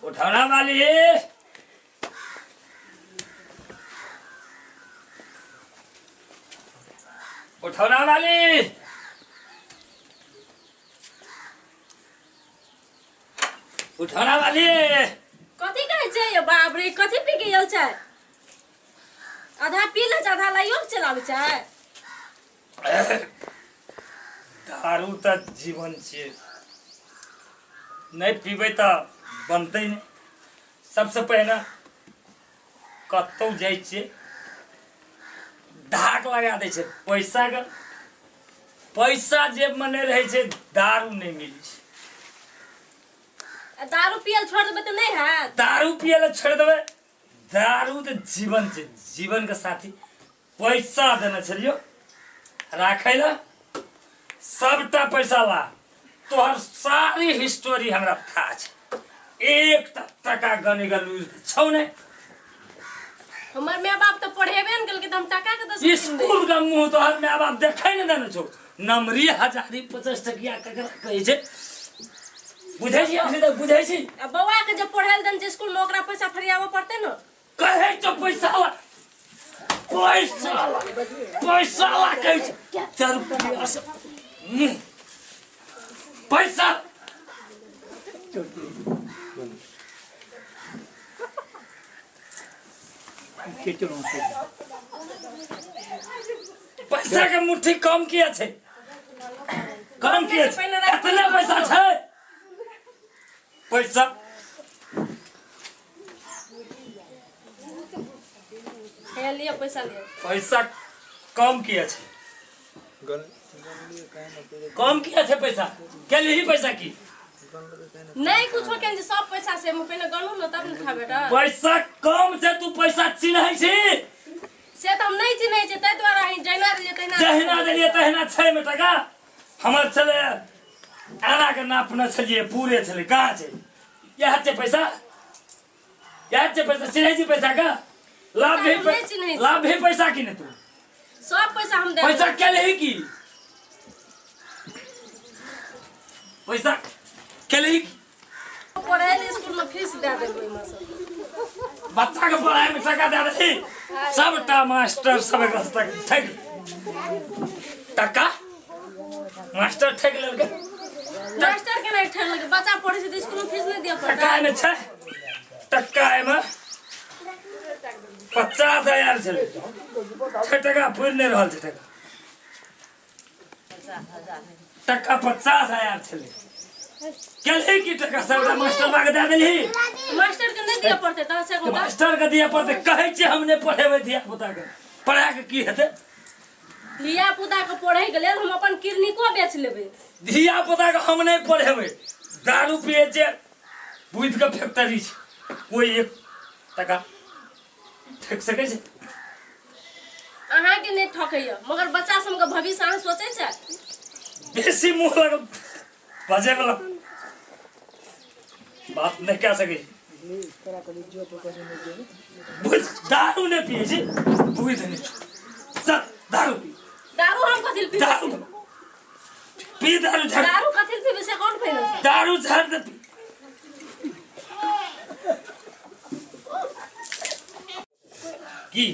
उठौना वाली उठौना वाली उठौना वाली कथी कहै छै ये बाप रे कथी पी के आयल छै आधा पी ले आधा लाइयो चलाबै छै दारू त जीवन छै नहीं पीबे त बनते नहीं सबसे पहले कतौ जाइ छियै धाक लगा दै छै पैसा जेब में नहीं रहे छै दारू नहीं मिली छै दारू पियल छोड़ देबै त नहीं है दारू पियल छोड़ देबै दारू तो जीवन छै जीवन के साथी पैसा देने छलियो राखै ला सबटा पैसा ला तोहर सारी हिस्टोरी हमरा था छै एक टका गने गलू छौ ने हमर माय बाप तो पढ़ेबे न गेल के हम टका के दस स्कूल का मुंह तोहर माय बाप देखै न देने छौ नमरी हजारी 50 टकिया ककरा कहै छै बुझै छी अपने तो बुझै छी अब बौआ के जब पढ़ेल दन जे स्कूल में ओकरा पैसा फरियाबो पड़ते न कहै तो पैसा ला कहै छै 4 रुपया से पैसा पैसा के मुट्ठी कम किया छै कम किया छै इतना पैसा छै पैसा हे लिया पैसा लिया पैसा कम किया छै कम किया छै पैसा के लिए पैसा की नहीं कुछ हो के सब पैसा से हम पहले गनु न तब न खा बेटा पैसा कम से तू पैसा चिन्है छी से त हम नहीं चिन्है छै तै द्वारा ही जहिना देलिए तहिना छै में टका हमर चले आना के नापना छलिए पूरे छले कहाँ छै यह छै पैसा चिन्है छी पैसा का लाभ भी पैसा की ने तू सब पैसा हम दे पैसा के लिए की पैसा के लिए पढ़े स्कूल में फीस दे देबै में सब बच्चा के पढ़ाई में टका दे दे सबटा मास्टर सब रास्ता ठग टका मास्टर ठग लेलके मास्टर के नहीं ठग लेके बच्चा पढ़े से स्कूल में फीस नहीं दिया पड़ता टका में छै टका में 50,000 छले 6 टका पूर नहीं रहल छै टका 50,000 छले केले की टका सबटा मास्टर बाग दे देली मास्टर के नहीं दिया पड़ते त से मास्टर के दिया पड़ते कहै छै हम नहीं पढ़ेबै धिया पुता के पढ़ा के की हेतै धिया पुता के पढ़े के लेल हम अपन क्लिनिको बेच लेबै धिया पुता के हम नहीं पढ़ेबै दारू पिए छै बुध के फैक्ट्री छै कोई 1 टका ठक सकै छै अहाँ के नहीं ठकैया मगर बच्चा सब के भविष्य अहाँ सोचै छै बेसी मुंह लग बजे वाला बात नहीं कह सके दारू नहीं पिए छी बुझ नहीं दारू पी दारू हम कथि पी दारू पी दारू कथि पीबे से कौन पीने दारू झाड़ दे की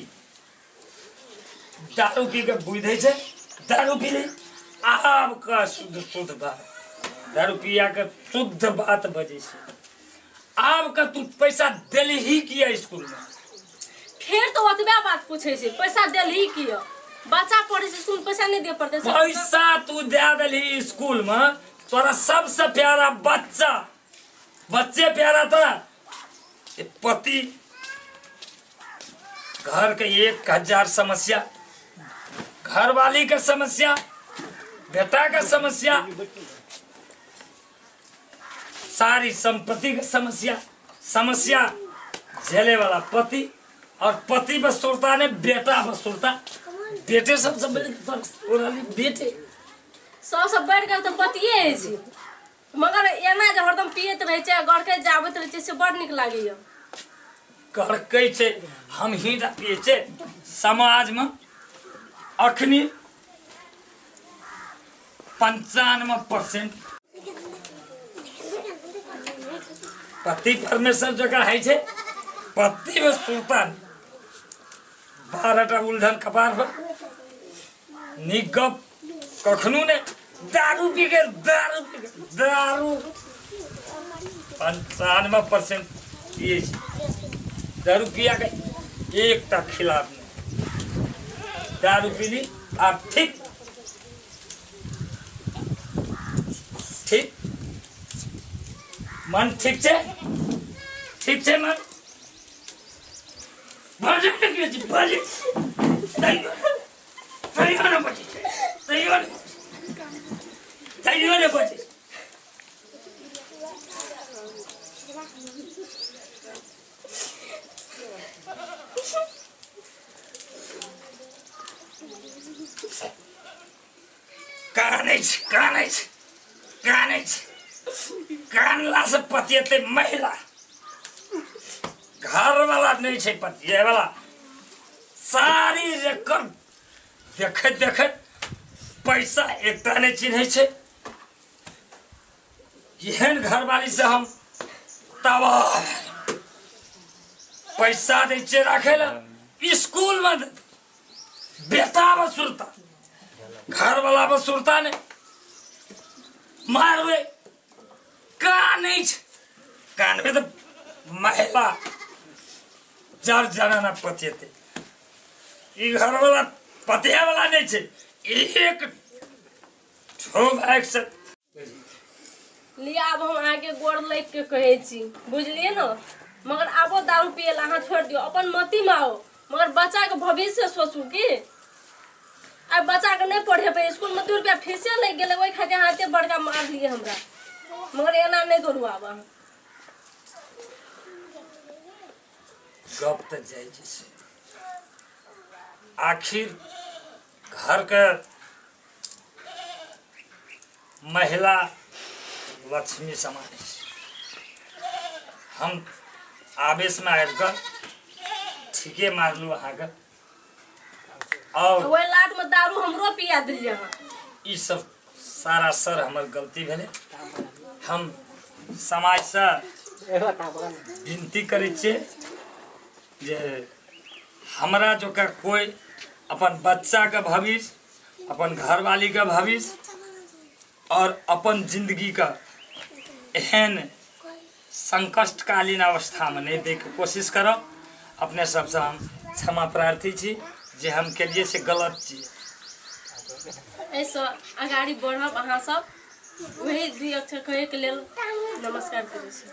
दारू पी के बुझे छै दारू पी ले आब का शुद्ध बात दारू पिया के शुद्ध बात बजे छै आब का तू पैसा देली ही किया स्कूल में फिर तो ओतबे बात पूछे छै पैसा देली किया बच्चा पढ़े से स्कूल पैसा नहीं दे पड़ते पैसा तू दे देली स्कूल में तोरा सबसे प्यारा बच्चे प्यारा तोरा पति घर के 1000 समस्या घरवाली के समस्या बेटा का समस्या सारी संपत्ति की समस्या झेले वाला पति और पति बसुरता ने बेटा बसुरता बेटे सबसे बड़ी बेटे सब बढ़ गए तो पतिए है मगर एना जे हरदम पियत रहे छै गड़के जाबत रहे छै से बड़ निक लागैया गड़कै छै हम ही पिए छै समाज में अखनी 95% पति परमेश्वर जगह है छे पति में सुल्तान 12टा उल्झन कपार पर निगप कखनू ने दारू पी के दारू 95% पिए दारू पिया के एक तक खिलाफ नहीं दारू पीली आप ठीक मन ठीक छे मन बाजे के जी बाजे तैयार न बचे तैयार न बचे कानला से पतियते महिला घर वाला नहीं छे पतिये वाला सारी रकम देखत पैसा एकटा नहीं चिन्हे छे यहन घर वाली से हम तबाह पैसा दे छे रखे ला स्कूल में बेटा बसुरता घर वाला बसुरता ने मारवे कान में तो महिला 4 जना ना पतियते घर वाला पतिया वाला नहीं छे एक ठोक से लिया अब हम आगे गोड़ लग के कहे छी बुझलिए न मगर आबो दारू पिए ला छोड़ दियो अपन मती में आओ मगर बच्चा के भविष्य सोचू की अब बच्चा के नहीं पढ़े पे स्कूल में 2 रुपया फीसे लग गेले ओई खातिर हाथे बड़का मार दिए हमरा मगर एना नहीं करू आब गप तक जाए जैसे आखिर घर के महिला लक्ष्मी समान है हम आवेश में आकर ठीके मारलू अहाँ के और वही लात में दारू हमरो पिया दिलिए ई सब सारा सर हमर गलती भेले हम समाज से विनती करे छे जे हमरा जो का कोई अपन बच्चा का भविष्य अपन घरवाली का भविष्य और अपन जिंदगी का एहन संकटकालीन अवस्था में नहीं दे के कोशिश करब अपने सबसे हम क्षमा प्रार्थी छी जे हम केलिए से गलत चीज ऐसा अगाड़ी बढ़ब अहाँ सब वही 2 अक्षर कहे के लेल नमस्कार करै छी।